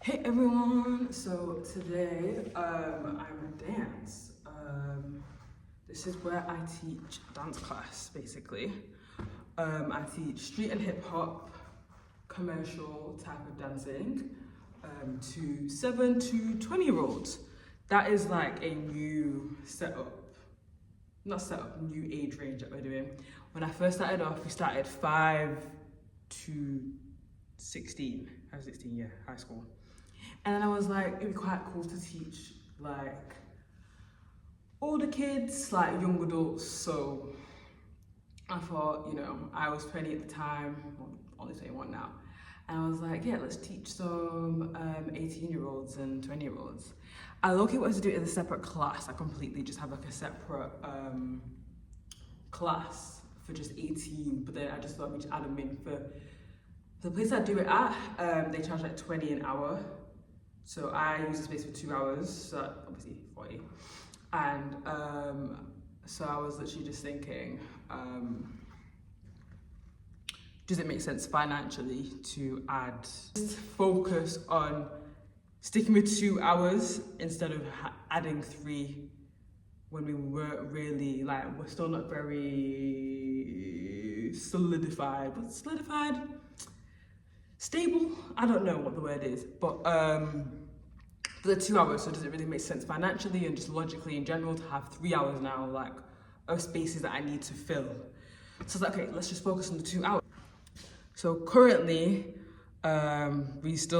Hey everyone, so today I'm a dance. This is where I teach dance class basically. I teach street and hip hop, commercial type of dancing to 7 to 20-year-olds. That is like a new new age range that we're doing. When I first started off, we started 5 to 16. I was 16, yeah, high school. And then I was like, it'd be quite cool to teach like older kids, like young adults. So I thought, I was 20 at the time, well, only 21 now. And I was like, yeah, let's teach some 18-year-olds and 20-year-olds. I low-key wanted to do it as a separate class. I completely just have like a separate class for just 18, but then I just thought we'd add them in for the place I do it at. They charge like 20 an hour. So I use the space for 2 hours, so obviously 40. And so I was literally just thinking, does it make sense financially to focus on sticking with 2 hours instead of adding 3 when we weren't really, we're still not very solidified. What's solidified? Stable? I don't know what the word is, but for the 2 hours, so does it really make sense financially and just logically in general to have 3 hours now, of spaces that I need to fill? So I was like, okay, let's just focus on the 2 hours. So currently, we're just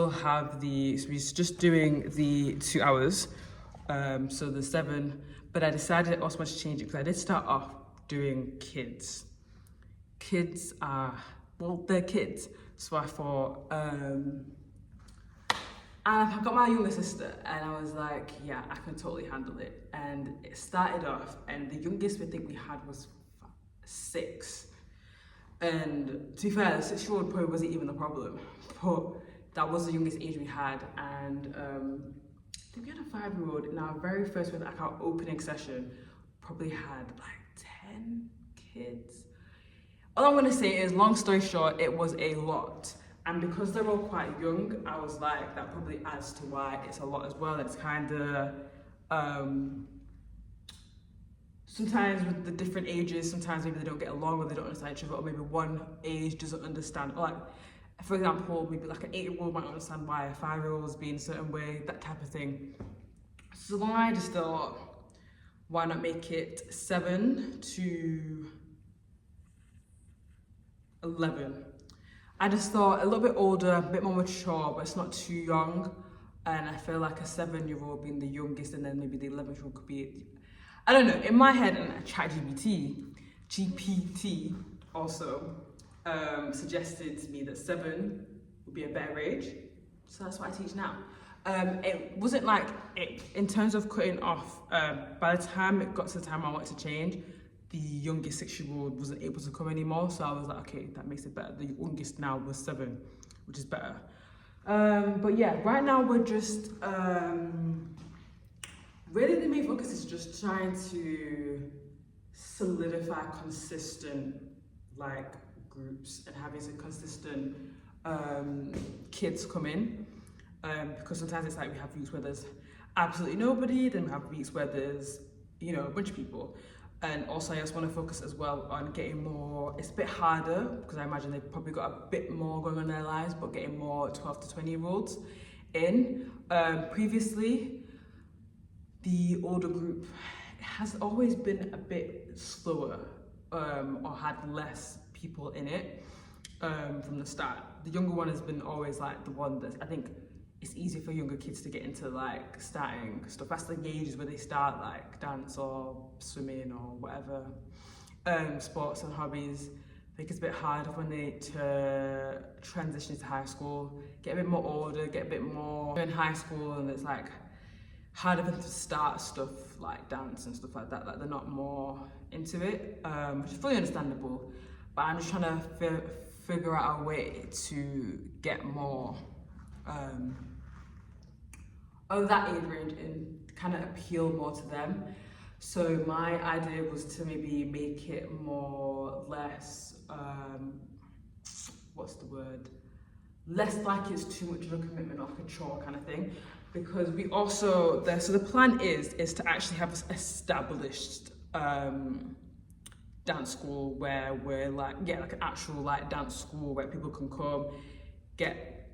doing the 2 hours, so the 7, but I decided I also wanted to change it because I did start off doing kids. Kids are, well, they're kids. So I thought, and I've got my younger sister and I was like, yeah, I can totally handle it. And it started off and the youngest we think we had was 6. And to be fair, the 6-year-old probably wasn't even the problem, but that was the youngest age we had. And I think we had a 5-year-old in our very first one, like our opening session, probably had like 10 kids. All I'm gonna say is, long story short, it was a lot. And because they're all quite young, I was like, that probably adds to why it's a lot as well. It's kind of, sometimes with the different ages, sometimes maybe they don't get along or they don't understand each other, or maybe one age doesn't understand. Or like, for example, maybe like an 8-year-old might understand why a 5-year-old is being a certain way, that type of thing. So then I just thought, why not make it 7 to 11. I just thought a little bit older, a bit more mature, but it's not too young. And I feel like a 7-year-old being the youngest, and then maybe the 11-year-old could be, I don't know, in my head, and GPT also suggested to me that 7 would be a better age. So that's what I teach now. It wasn't like, in terms of cutting off, by the time it got to the time I wanted to change, the youngest 6-year-old wasn't able to come anymore, so I was like, okay, that makes it better. The youngest now was 7, which is better. But yeah, right now we're just, really the main focus is just trying to solidify consistent groups and having some consistent kids come in. Because sometimes it's like we have weeks where there's absolutely nobody, then we have weeks where there's, a bunch of people. And also I just want to focus as well on getting more, it's a bit harder because I imagine they've probably got a bit more going on in their lives, but getting more 12 to 20-year-olds in. Previously, the older group has always been a bit slower or had less people in it from the start. The younger one has been always like the one that's, I think, it's easy for younger kids to get into starting stuff. That's the ages where they start dance or swimming or whatever sports and hobbies. I think it's a bit harder when they transition to high school, get a bit more older, get a bit more in high school, and it's harder for them to start stuff like dance and stuff like that. They're not more into it, which is fully understandable. But I'm just trying to figure out a way to get more of that age range and kind of appeal more to them. So my idea was to maybe make it less, what's the word? less like it's too much of a commitment or like a chore kind of thing. Because we also, so the plan is to actually have an established dance school where we're like, like an actual like dance school where people can come, get,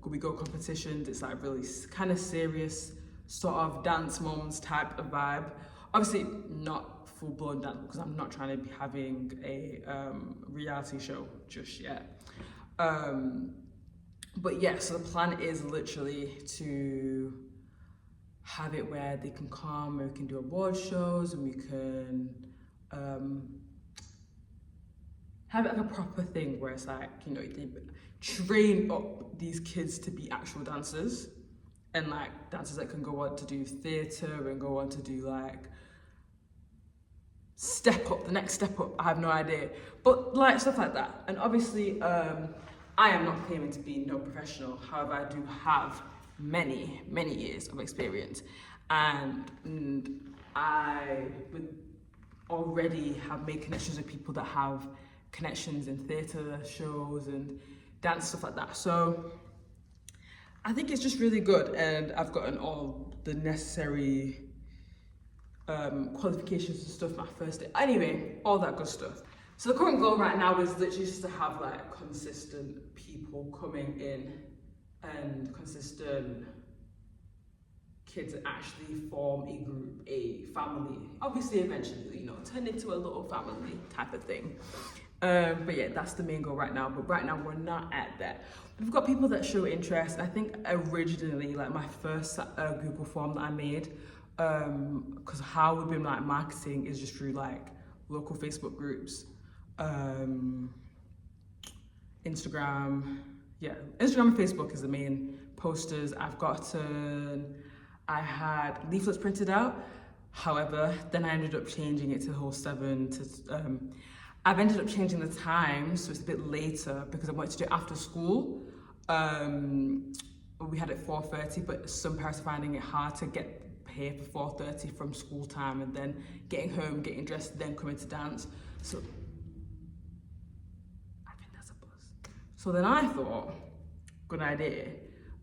we go competitions, it's like really kind of serious sort of dance moms type of vibe. Obviously not full-blown dance because I'm not trying to be having a reality show just yet. But yeah, so the plan is literally to have it where they can come and we can do award shows and we can have it like a proper thing where it's like, you know, they train up these kids to be actual dancers. And like dancers that can go on to do theatre and go on to do like the next step up, I have no idea. But like stuff like that. And obviously, I am not claiming to be no professional. However, I do have many years of experience. And I would already have made connections with people that have connections in theatre shows and dance, stuff like that. So I think it's just really good, and I've gotten all the necessary qualifications and stuff my first day. Anyway, all that good stuff. So the current goal right now is literally just to have like consistent people coming in and consistent kids that actually form a group, a family. Obviously, eventually, you know, turn into a little family type of thing. But yeah, that's the main goal right now. But right now, we're not at that. We've got people that show interest. I think originally, like my first Google form that I made, because how we've been like marketing is just through like local Facebook groups, Instagram. Yeah, Instagram and Facebook is the main posters. I had leaflets printed out. However, then I ended up changing it to the whole 7 to. I've ended up changing the time, so it's a bit later because I wanted to do it after school. We had it 4:30, but some parents are finding it hard to get here for 4:30 from school time and then getting home, getting dressed, then coming to dance. So I think that's a buzz. So then I thought, good idea.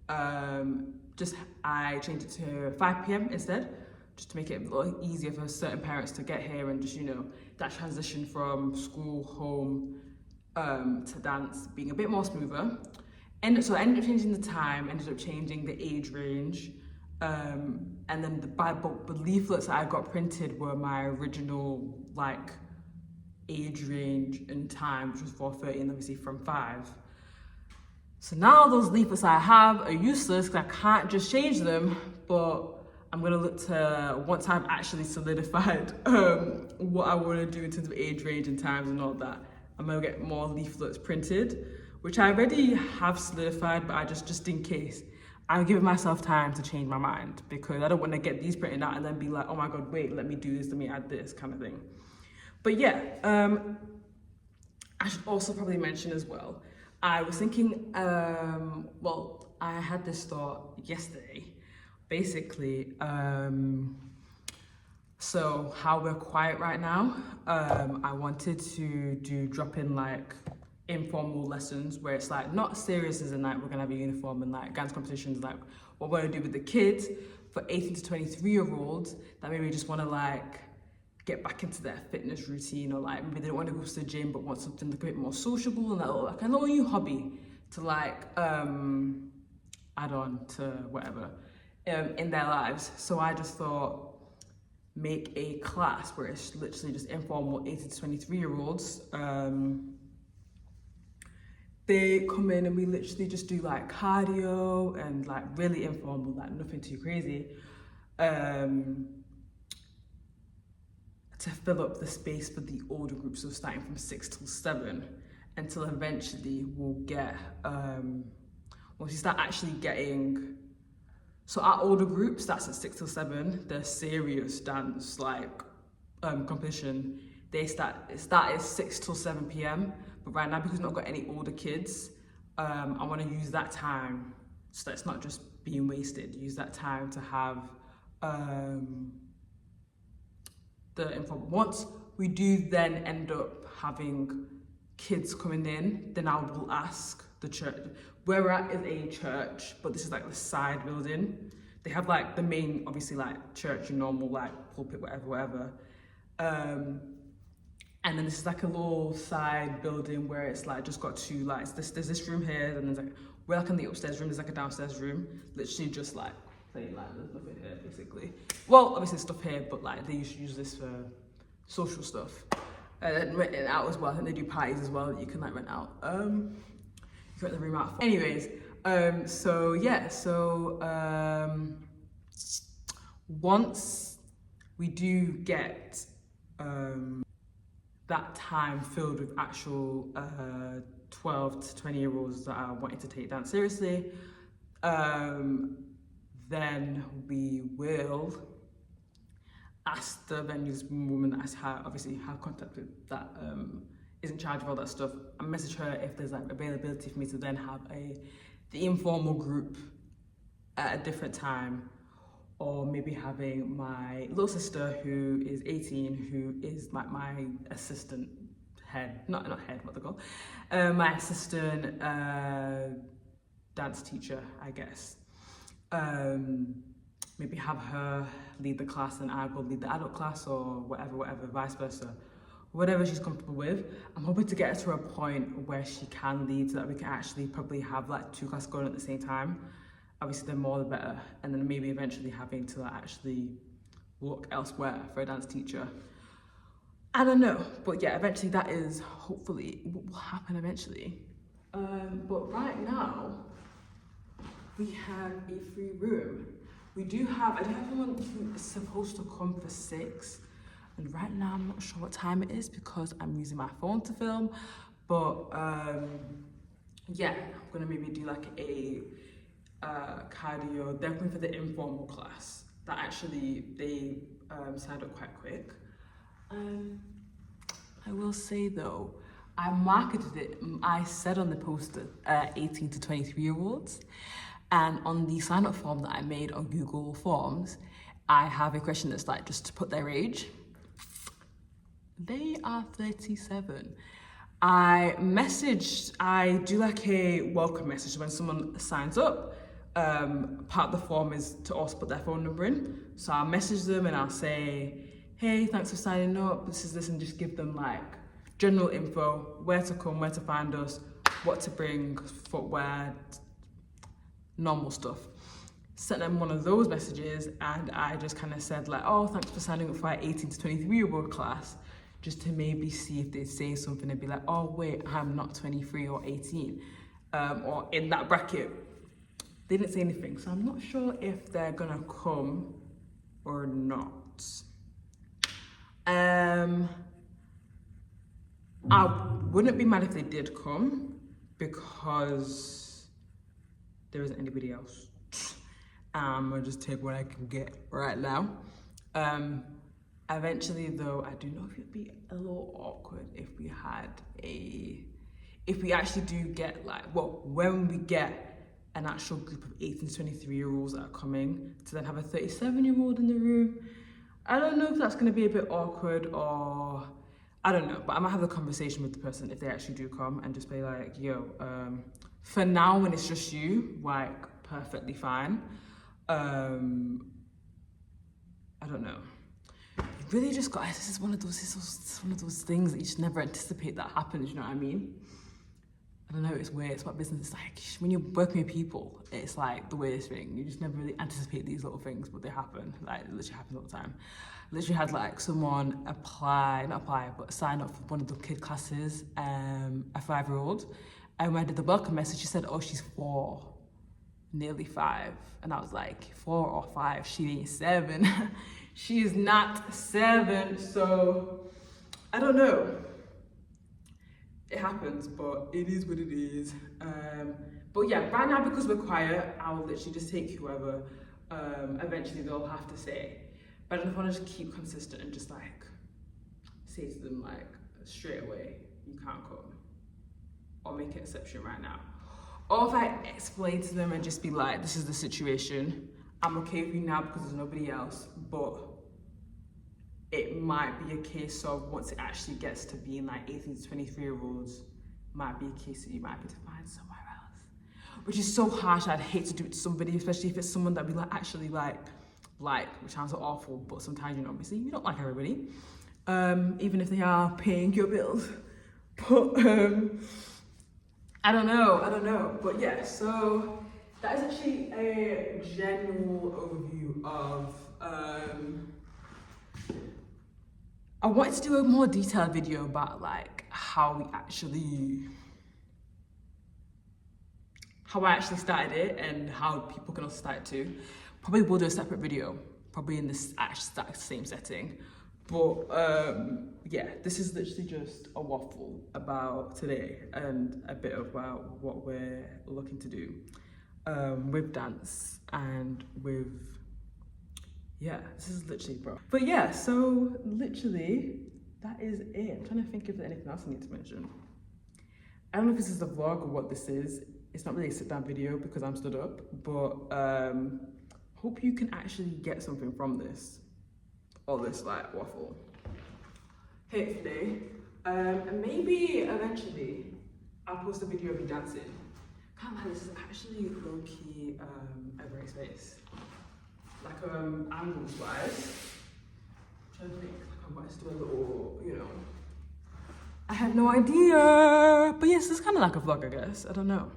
I changed it to 5 p.m. instead, just to make it a little easier for certain parents to get here and just, you know, that transition from school, home, to dance being a bit more smoother. So I ended up changing the time, ended up changing the age range, and then the leaflets that I got printed were my original like age range and time, which was 4:30 and obviously from 5. So now those leaflets I have are useless because I can't just change them, but I'm gonna look to, once I've actually solidified what I wanna do in terms of age range and times and all that, I'm gonna get more leaflets printed, which I already have solidified, but I just in case, I'm giving myself time to change my mind because I don't wanna get these printed out and then be like, oh my God, wait, let me do this, let me add this kind of thing. But yeah, I should also probably mention as well, I was thinking, I had this thought yesterday, basically, so how we're quiet right now, I wanted to do drop-in like informal lessons where it's like not serious as in like we're gonna have a uniform and like dance competitions, like what we're gonna do with the kids for 18 to 23-year-olds that maybe just wanna like get back into their fitness routine, or like maybe they don't want to go to the gym but want something like a bit more sociable and like a little new hobby to like add on to whatever in their lives. So I just thought, make a class where it's literally just informal 18 to 23-year-olds. They come in and we literally just do like cardio and like really informal, like nothing too crazy. To fill up the space for the older groups, so starting from 6 till 7, until eventually we'll get, once we start actually getting, so our older groups, that's at 6 till 7, the serious dance like competition, it started 6 till 7 p.m, but right now because we've not got any older kids, I want to use that time so that it's not just being wasted, use that time to have once we do then end up having kids coming in, then I will ask the church. Where we're at is a church, but this is like the side building. They have like the main, obviously like church and normal like pulpit, whatever. And then this is like a little side building where it's like just got two lights. There's this room here, and there's like, we're like in the upstairs room, there's like a downstairs room, literally just like plain like there's nothing here basically. Well, obviously stuff here, but like they used to use this for social stuff. And then rent it out as well. I think they do parties as well that you can like rent out. You can rent the room out for. Anyways, so yeah, once we do get that time filled with actual 12 to 20-year-olds that are wanting to take dance seriously, then we will ask the venue's woman that has obviously have contact with that is in charge of all that stuff, and message her if there's like availability for me to then have the informal group at a different time, or maybe having my little sister who is 18, who is like my assistant head, not head, what they call, my assistant dance teacher, I guess. Maybe have her lead the class and I will lead the adult class, or whatever, vice versa. Whatever she's comfortable with. I'm hoping to get her to a point where she can lead so that we can actually probably have like 2 classes going at the same time. Obviously the more the better, and then maybe eventually having to like, actually look elsewhere for a dance teacher. I don't know, but yeah, eventually that is hopefully what will happen eventually. But right now, we have a free room. I do have someone who is supposed to come for 6, and right now I'm not sure what time it is because I'm using my phone to film, but yeah, I'm gonna maybe do like a cardio. They're coming for the informal class that actually they signed up quite quick. I will say though, I marketed it, I said on the poster 18 to 23-year-olds, and on the sign up form that I made on Google Forms, I have a question that's like just to put their age. They are 37. I do like a welcome message when someone signs up. Part of the form is to also put their phone number in. So I'll message them and I'll say, hey, thanks for signing up, this is this, and just give them like general info, where to come, where to find us, what to bring, footwear, normal stuff. Sent them one of those messages, and I just kind of said like, oh, thanks for signing up for our 18 to 23-year-old class, just to maybe see if they'd say something and be like, oh wait, I'm not 23 or 18, or in that bracket. They didn't say anything, so I'm not sure if they're gonna come or not. I wouldn't be mad if they did come, because there isn't anybody else. I'm gonna just take what I can get right now. Eventually though, I do know if it'd be a little awkward if we actually do get like, well, when we get an actual group of 18 to 23-year-olds that are coming, to then have a 37-year-old in the room. I don't know if that's gonna be a bit awkward, or I don't know, but I might have a conversation with the person if they actually do come and just be like, yo, for now when it's just you, like perfectly fine. I don't know. You really just got, this is one of those things that you just never anticipate that happens, you know what I mean? I don't know, it's weird, it's what business is like. When you're working with people, it's like the weirdest thing. You just never really anticipate these little things, but they happen. Like, it literally happens all the time. I literally had like someone sign up for one of the kid classes, a 5-year-old. And when I did the welcome message, she said, oh, she's 4, nearly 5. And I was like, 4 or 5, she ain't 7. She is not 7, so I don't know. It happens, but it is what it is. But yeah, right now, because we're quiet, I'll literally just take whoever. Eventually they'll have to say. But I just want to just keep consistent and just like say to them like straight away, you can't come, or make an exception right now. Or if I explain to them and just be like, this is the situation, I'm okay with you now because there's nobody else, but it might be a case of once it actually gets to being like 18 to 23-year-olds, might be a case that you might be to find somewhere which is so harsh. I'd hate to do it to somebody, especially if it's someone that we like actually like, which sounds so awful, but sometimes, you know, obviously you don't like everybody, even if they are paying your bills. But I don't know. But yeah, so that is actually a general overview of. I wanted to do a more detailed video about like how I actually started it and how people can also start it too. Probably will do a separate video, probably in this exact same setting. But yeah, this is literally just a waffle about today and a bit about what we're looking to do with dance and with, yeah, this is literally, bro. But yeah, so literally that is it. I'm trying to think if there's anything else I need to mention. I don't know if this is a vlog or what this is. It's not really a sit down video because I'm stood up, but hope you can actually get something from this. All this like waffle. Hopefully. And maybe eventually I'll post a video of me dancing. Can't lie, this is actually low-key a great space. Like angles wise. I'm trying to think, like I might do a little, you know. I have no idea. But yes, it's kind of like a vlog, I guess. I don't know.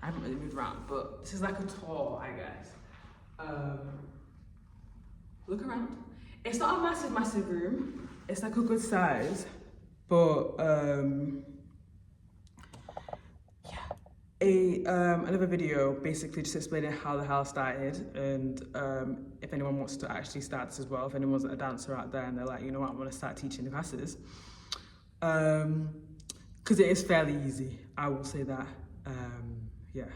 I haven't really moved around, but this is like a tour, I guess. Look around. It's not a massive room. It's like a good size, but another video basically just explaining how the house started and if anyone wants to actually start this as well, if anyone's a dancer out there and they're like, you know what, I want to start teaching the classes, because it is fairly easy, I will say that. Yeah,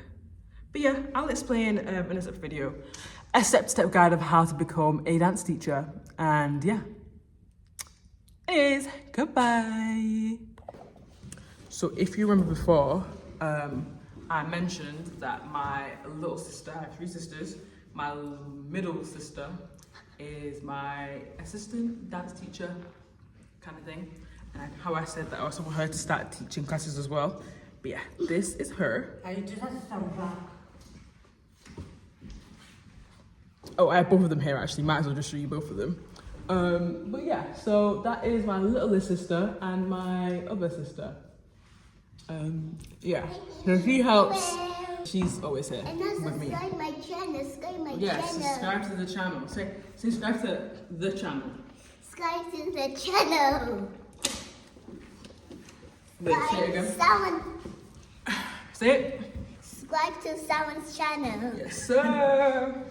but yeah, I'll explain in a separate video a step-to-step guide of how to become a dance teacher. And yeah, anyways, goodbye. So if you remember before, I mentioned that my little sister, I have 3 sisters, my middle sister is my assistant dance teacher kind of thing. And how I said that I also want her to start teaching classes as well. But yeah, this is her. I just have to stand back. Oh, I have both of them here actually. Might as well just show you both of them. But yeah, so that is my littlest sister and my other sister. Yeah, so she helps. She's always here with me. Subscribe my channel. Subscribe my Yeah, channel. subscribe to the channel. Say subscribe to the channel. Subscribe to the channel. Wait, say it again. Someone. Say it. Subscribe to someone's channel. Yes, sir.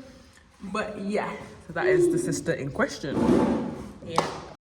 But yeah, so that is the sister in question. Yeah.